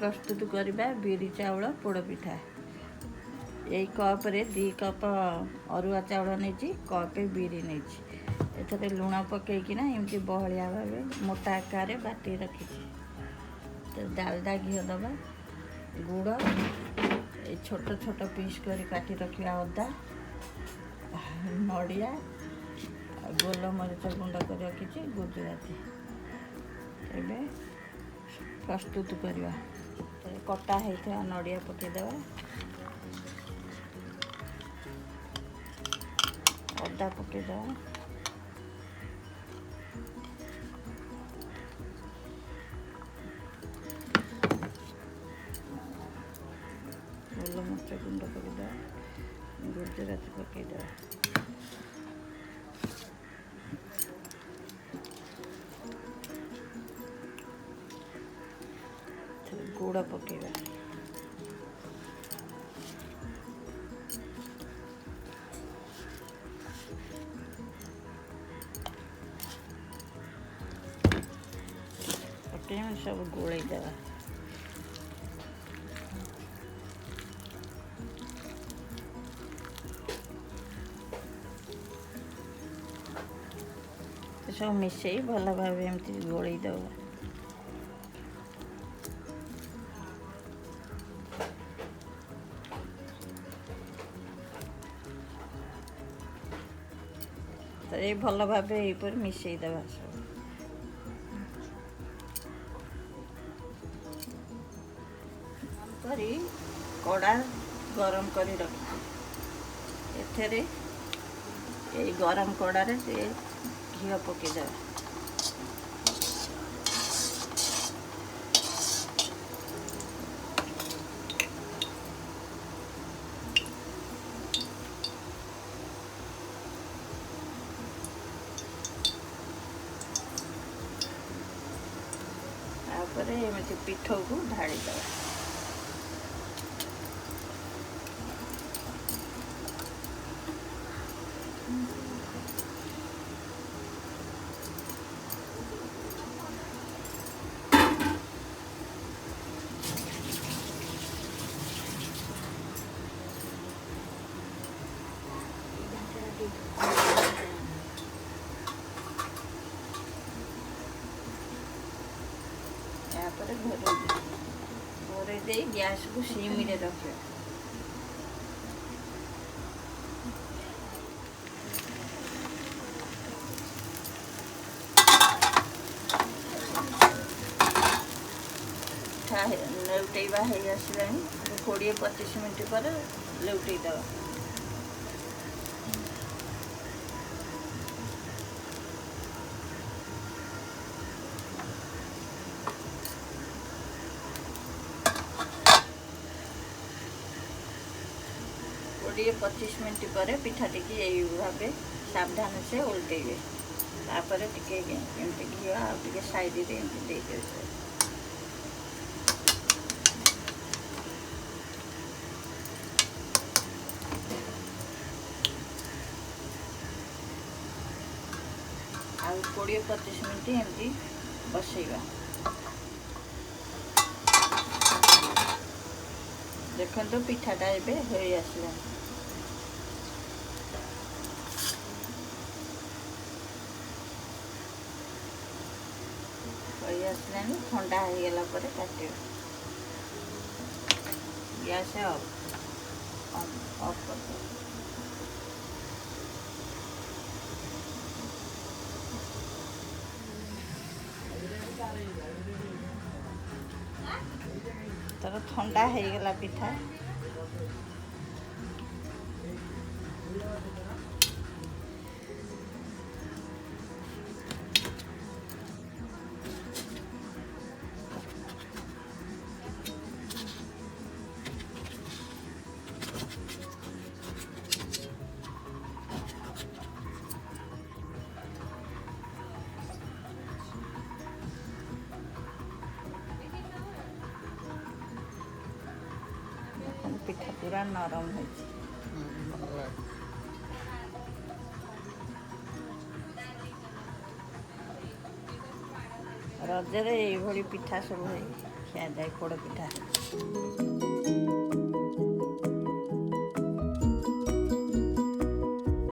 प्रस्तुत करवा बिरी चाउल पोड़ पिठा। यही कप रे 2 कप अरुआ चाउल नहीं कपे बिरी नहीं एथरे लुण पकईकिना एमती बहलिया भाव मोटा आकार बाटी रखी तो डालडा घी दबा गुड़ ये छोट छोट पीस कर काटी रखा अदा नड़िया गोलमरीच गुंड कर रखी गुजराती एवं प्रस्तुत करवा कटा होता नड़िया पकईदेवा अदा पकईदेवा गोलमरीच गुंड करदेवा गुजराती पकईदेवा गुड़ पकेगा पके सब गोल देवा सब मिसई भल भाव एमती गोल देवा तो ये भल भाव यहीपर मिसई देवा सब करी कड़ा गरम करी रखी एथेरे ये गरम कड़ा रे से घी पकईदेवा एमती पिठ को ढाड़ी देवा घोरे दे गैस को सिम रे रखिए लेउटेवा है आसला 20-25 मिनट पर लेउटे दवा ये 25 मिनट पर पिठा टिकी यही भाव सावधान से उल्टेबे तापर टिके एमती घी आगे साइड रे एमती दे देबे आ 20-25 मिनट एमती बसैबा देखो तो पिठाटा एबे हो आसला आसलानी ठंडा हो गला पर काटे गैस ऑफ कर दो तर ठंडा हो गला पिठा पिठा पूरा नरम हो रजरे ये पिठा सब है। ଖିଆଯାଏ ପୋଡ଼ପିଠା।